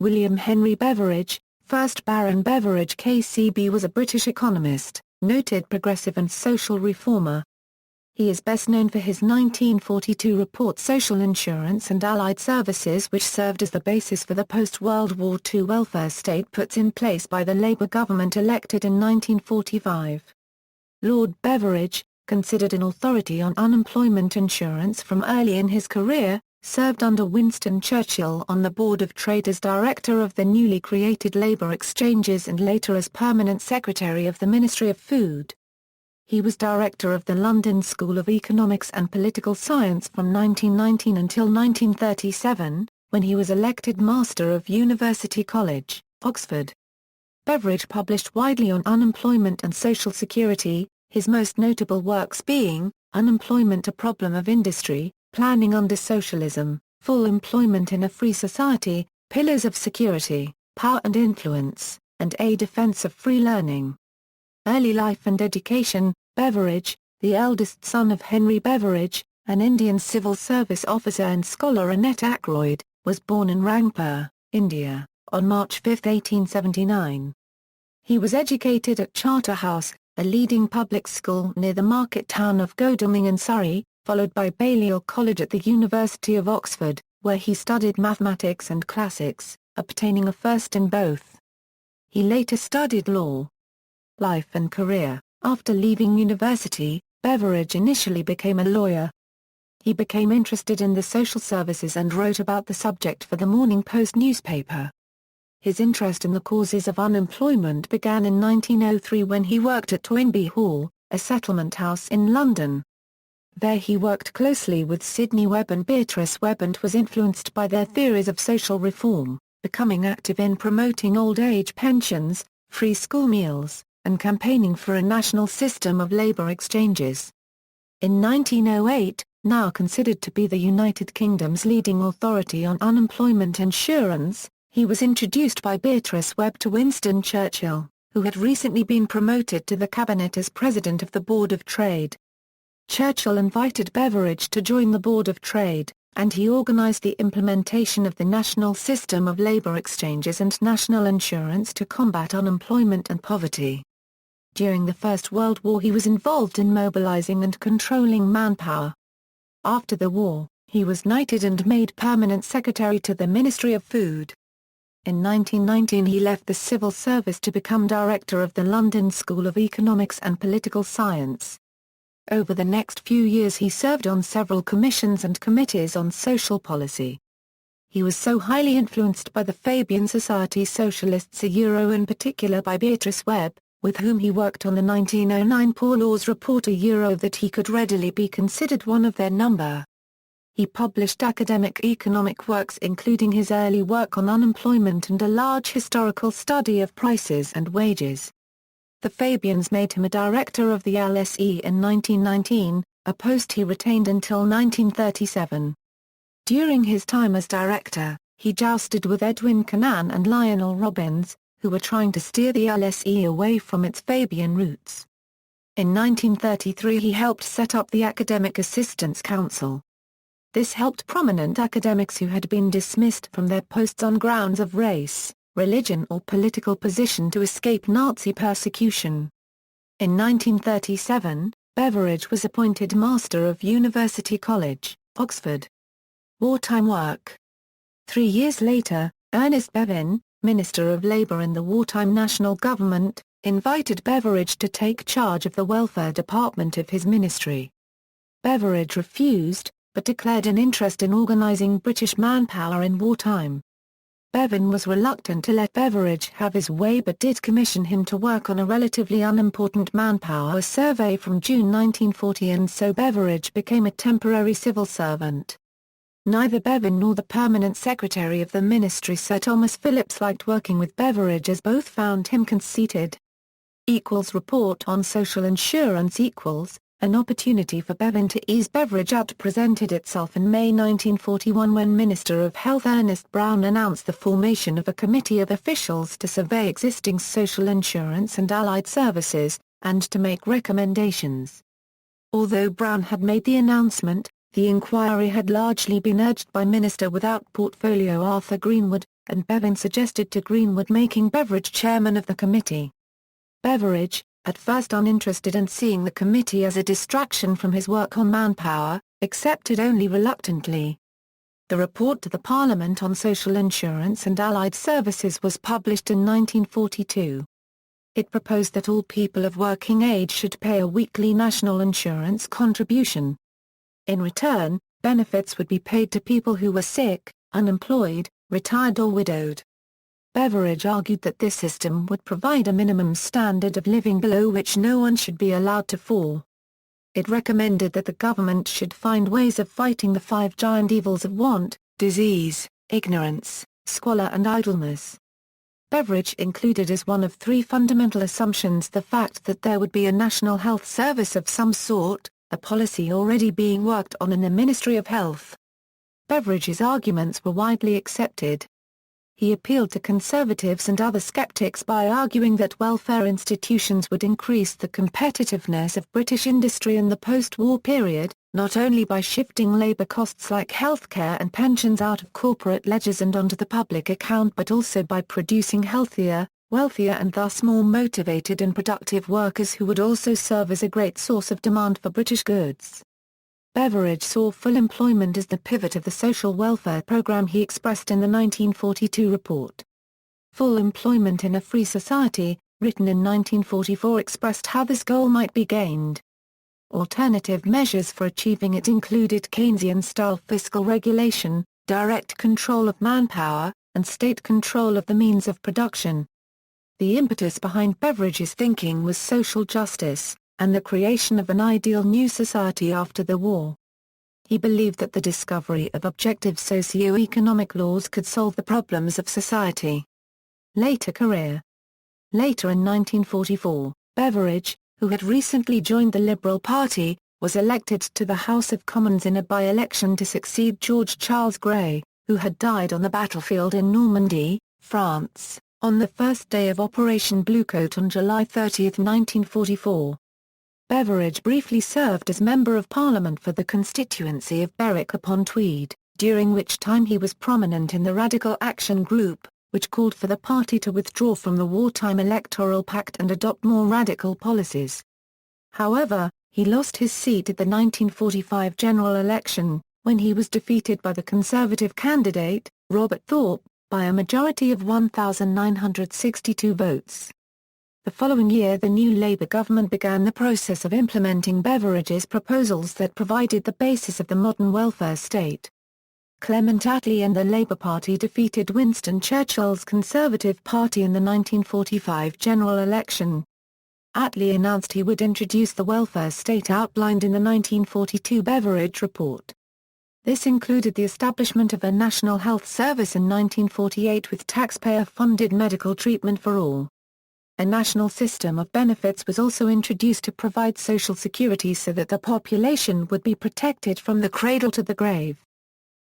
William Henry Beveridge, 1st Baron Beveridge KCB, was a British economist, noted progressive and social reformer. He is best known for his 1942 report Social Insurance and Allied Services, which served as the basis for the post-World War II welfare state put in place by the Labour government elected in 1945. Lord Beveridge, considered an authority on unemployment insurance from early in his career, served under Winston Churchill on the Board of Trade as director of the newly created Labour Exchanges and later as permanent secretary of the Ministry of Food. He was director of the London School of Economics and Political Science from 1919 until 1937, when he was elected Master of University College, Oxford. Beveridge published widely on unemployment and social security, his most notable works being, Unemployment: A Problem of Industry, Planning Under Socialism, Full Employment in a Free Society, Pillars of Security, Power and Influence, and A Defense of Free Learning. Early life and education: Beveridge, the eldest son of Henry Beveridge, an Indian civil service officer and scholar Annette Ackroyd, was born in Rangpur, India, on March 5, 1879. He was educated at Charterhouse, a leading public school near the market town of Godalming in Surrey, followed by Balliol College at the University of Oxford, where he studied mathematics and classics, obtaining a first in both. He later studied law. Life and career: after leaving university, Beveridge initially became a lawyer. He became interested in the social services and wrote about the subject for the Morning Post newspaper. His interest in the causes of unemployment began in 1903 when he worked at Toynbee Hall, a settlement house in London. There he worked closely with Sidney Webb and Beatrice Webb and was influenced by their theories of social reform, becoming active in promoting old age pensions, free school meals, and campaigning for a national system of labour exchanges. In 1908, now considered to be the United Kingdom's leading authority on unemployment insurance, he was introduced by Beatrice Webb to Winston Churchill, who had recently been promoted to the cabinet as president of the Board of Trade. Churchill invited Beveridge to join the Board of Trade, and he organised the implementation of the national system of labour exchanges and national insurance to combat unemployment and poverty. During the First World War he was involved in mobilising and controlling manpower. After the war, he was knighted and made permanent secretary to the Ministry of Food. In 1919 he left the civil service to become director of the London School of Economics and Political Science. Over the next few years he served on several commissions and committees on social policy. He was so highly influenced by the Fabian Society socialists in particular by Beatrice Webb, with whom he worked on the 1909 Poor Laws Report that he could readily be considered one of their number. He published academic economic works including his early work on unemployment and a large historical study of prices and wages. The Fabians made him a director of the LSE in 1919, a post he retained until 1937. During his time as director, he jousted with Edwin Kennan and Lionel Robbins, who were trying to steer the LSE away from its Fabian roots. In 1933 he helped set up the Academic Assistance Council. This helped prominent academics who had been dismissed from their posts on grounds of race, religion or political position to escape Nazi persecution. In 1937, Beveridge was appointed Master of University College, Oxford. Wartime Work. 3 years later, Ernest Bevin, Minister of Labour in the wartime national government, invited Beveridge to take charge of the welfare department of his ministry. Beveridge refused, but declared an interest in organising British manpower in wartime. Bevin was reluctant to let Beveridge have his way but did commission him to work on a relatively unimportant manpower survey from June 1940 and so Beveridge became a temporary civil servant. Neither Bevin nor the permanent secretary of the ministry Sir Thomas Phillips liked working with Beveridge as both found him conceited. Report on social insurance an opportunity for Bevin to ease Beveridge out presented itself in May 1941 when Minister of Health Ernest Brown announced the formation of a committee of officials to survey existing social insurance and allied services, and to make recommendations. Although Brown had made the announcement, The inquiry had largely been urged by Minister without portfolio Arthur Greenwood, and Bevan suggested to Greenwood making Beveridge chairman of the committee. Beveridge, at first uninterested and seeing the committee as a distraction from his work on manpower, accepted only reluctantly. The report to the Parliament on Social Insurance and Allied Services was published in 1942. It proposed that all people of working age should pay a weekly national insurance contribution. In return, benefits would be paid to people who were sick, unemployed, retired or widowed. Beveridge argued that this system would provide a minimum standard of living below which no one should be allowed to fall. It recommended that the government should find ways of fighting the 5 giant evils of want, disease, ignorance, squalor and idleness. Beveridge included as one of 3 fundamental assumptions the fact that there would be a national health service of some sort, a policy already being worked on in the Ministry of Health. Beveridge's arguments were widely accepted. He appealed to conservatives and other skeptics by arguing that welfare institutions would increase the competitiveness of British industry in the post-war period, not only by shifting labour costs like healthcare and pensions out of corporate ledgers and onto the public account but also by producing healthier, wealthier and thus more motivated and productive workers who would also serve as a great source of demand for British goods. Beveridge saw full employment as the pivot of the social welfare programme he expressed in the 1942 report. Full employment in a free society, written in 1944, expressed how this goal might be gained. Alternative measures for achieving it included Keynesian-style fiscal regulation, direct control of manpower, and state control of the means of production. The impetus behind Beveridge's thinking was social justice, and the creation of an ideal new society after the war. He believed that the discovery of objective socio-economic laws could solve the problems of society. Later career. Later in 1944, Beveridge, who had recently joined the Liberal Party, was elected to the House of Commons in a by-election to succeed George Charles Grey, who had died on the battlefield in Normandy, France, on the first day of Operation Bluecoat on July 30, 1944. Beveridge briefly served as Member of Parliament for the constituency of Berwick-upon-Tweed, during which time he was prominent in the Radical Action Group, which called for the party to withdraw from the wartime electoral pact and adopt more radical policies. However, he lost his seat at the 1945 general election, when he was defeated by the Conservative candidate, Robert Thorpe, by a majority of 1,962 votes. The following year the new Labour government began the process of implementing Beveridge's proposals that provided the basis of the modern welfare state. Clement Attlee and the Labour Party defeated Winston Churchill's Conservative Party in the 1945 general election. Attlee announced he would introduce the welfare state outlined in the 1942 Beveridge Report. This included the establishment of a National Health Service in 1948 with taxpayer-funded medical treatment for all. A national system of benefits was also introduced to provide social security so that the population would be protected from the cradle to the grave.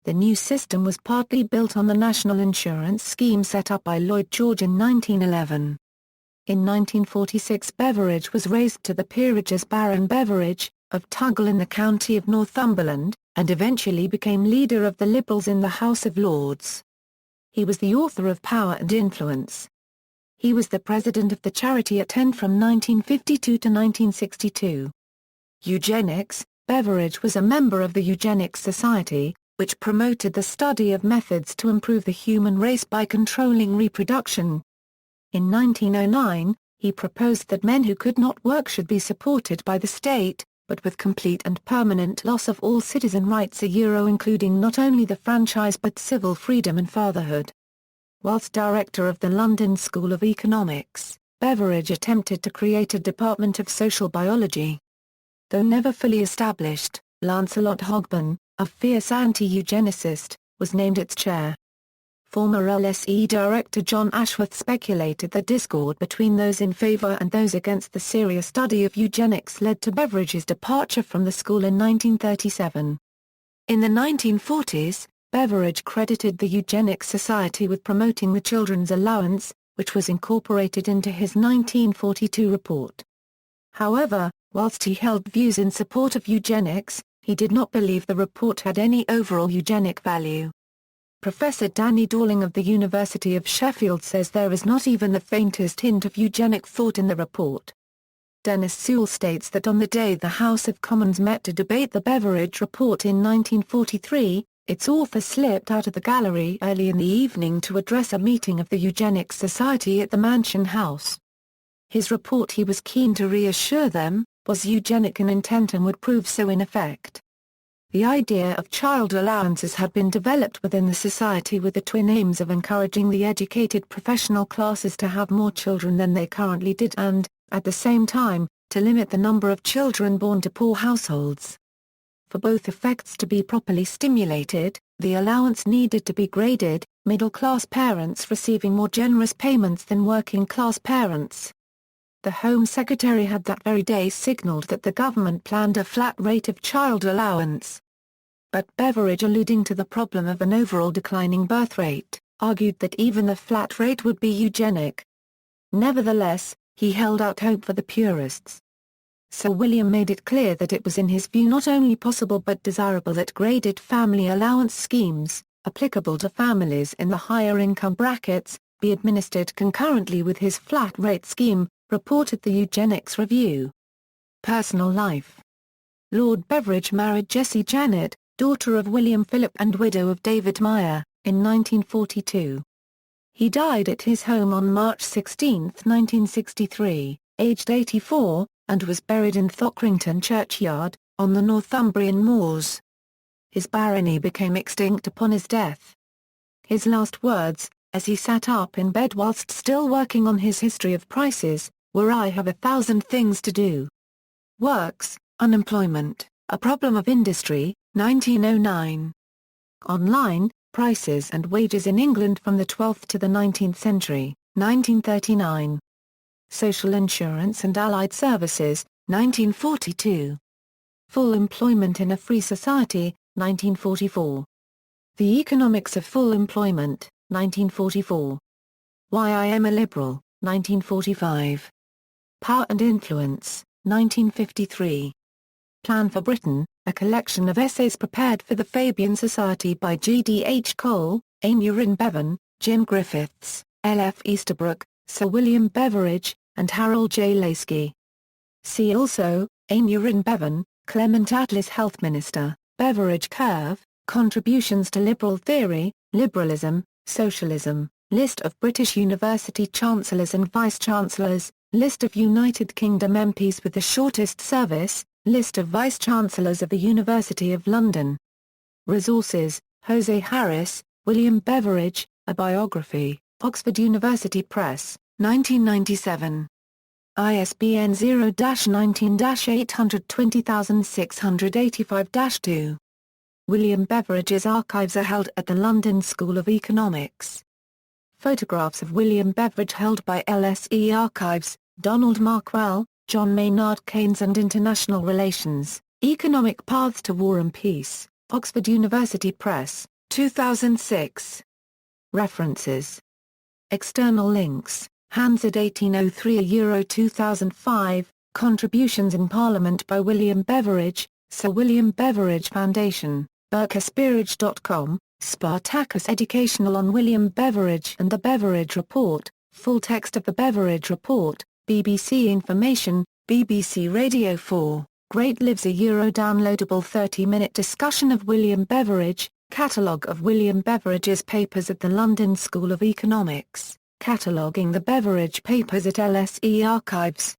The new system was partly built on the national insurance scheme set up by Lloyd George in 1911. In 1946 Beveridge was raised to the peerage as Baron Beveridge, of Tuggle in the county of Northumberland, and eventually became leader of the Liberals in the House of Lords. He was the author of Power and Influence. He was the president of the charity Attend from 1952 to 1962. Eugenics. Beveridge was a member of the Eugenics Society, which promoted the study of methods to improve the human race by controlling reproduction. In 1909, he proposed that men who could not work should be supported by the state, but with complete and permanent loss of all citizen rights including not only the franchise but civil freedom and fatherhood. Whilst director of the London School of Economics, Beveridge attempted to create a department of social biology. Though never fully established, Lancelot Hogben, a fierce anti-eugenicist, was named its chair. Former LSE director John Ashworth speculated that discord between those in favour and those against the serious study of eugenics led to Beveridge's departure from the school in 1937. In the 1940s, Beveridge credited the Eugenics Society with promoting the Children's Allowance, which was incorporated into his 1942 report. However, whilst he held views in support of eugenics, He did not believe the report had any overall eugenic value. Professor Danny Dorling of the University of Sheffield says there is not even the faintest hint of eugenic thought in the report. Dennis Sewell states that on the day the House of Commons met to debate the Beveridge report in 1943, its author slipped out of the gallery early in the evening to address a meeting of the Eugenics Society at the Mansion House. His report, he was keen to reassure them, was eugenic in intent and would prove so in effect. The idea of child allowances had been developed within the society with the twin aims of encouraging the educated professional classes to have more children than they currently did and, at the same time, to limit the number of children born to poor households. For both effects to be properly stimulated, the allowance needed to be graded, middle-class parents receiving more generous payments than working-class parents. The Home Secretary had that very day signalled that the government planned a flat rate of child allowance. But Beveridge, alluding to the problem of an overall declining birth rate, argued that even the flat rate would be eugenic. Nevertheless, he held out hope for the purists. Sir William made it clear that it was in his view not only possible but desirable that graded family allowance schemes, applicable to families in the higher income brackets, be administered concurrently with his flat rate scheme, reported the Eugenics Review. Personal life. Lord Beveridge married Jessie Janet, daughter of William Philip and widow of David Meyer, in 1942. He died at his home on March 16, 1963, aged 84, and was buried in Thockrington Churchyard, on the Northumbrian moors. His barony became extinct upon his death. His last words, as he sat up in bed whilst still working on his History of Prices, were "I have 1,000 things to do." Works, Unemployment, A Problem of Industry, 1909. Online, Prices and Wages in England from the 12th to the 19th Century, 1939. Social Insurance and Allied Services, 1942. Full Employment in a Free Society, 1944. The Economics of Full Employment, 1944. Why I Am a Liberal, 1945. Power and Influence, 1953. Plan for Britain, a collection of essays prepared for the Fabian Society by G. D. H. Cole, Aneurin Bevan, Jim Griffiths, L. F. Easterbrook, Sir William Beveridge, and Harold J. Laski. See also, Aneurin Bevan, Clement Attlee's Health Minister, Beveridge Curve, Contributions to Liberal Theory, Liberalism, Socialism, List of British University Chancellors and Vice-Chancellors, List of United Kingdom MPs with the shortest service, List of Vice-Chancellors of the University of London. Resources, Jose Harris, William Beveridge, A Biography, Oxford University Press, 1997. ISBN 0-19-820685-2. William Beveridge's archives are held at the London School of Economics. Photographs of William Beveridge held by LSE Archives, Donald Markwell, John Maynard Keynes and International Relations, Economic Paths to War and Peace, Oxford University Press, 2006. References. External links, Hansard 1803 Euro 2005, Contributions in Parliament by William Beveridge, Sir William Beveridge Foundation, burkerspearage.com, Spartacus Educational on William Beveridge and the Beveridge Report, full text of the Beveridge Report, BBC Information, BBC Radio 4, Great Lives a Euro downloadable 30-minute discussion of William Beveridge, Catalogue of William Beveridge's papers at the London School of Economics, cataloguing the Beveridge papers at LSE Archives.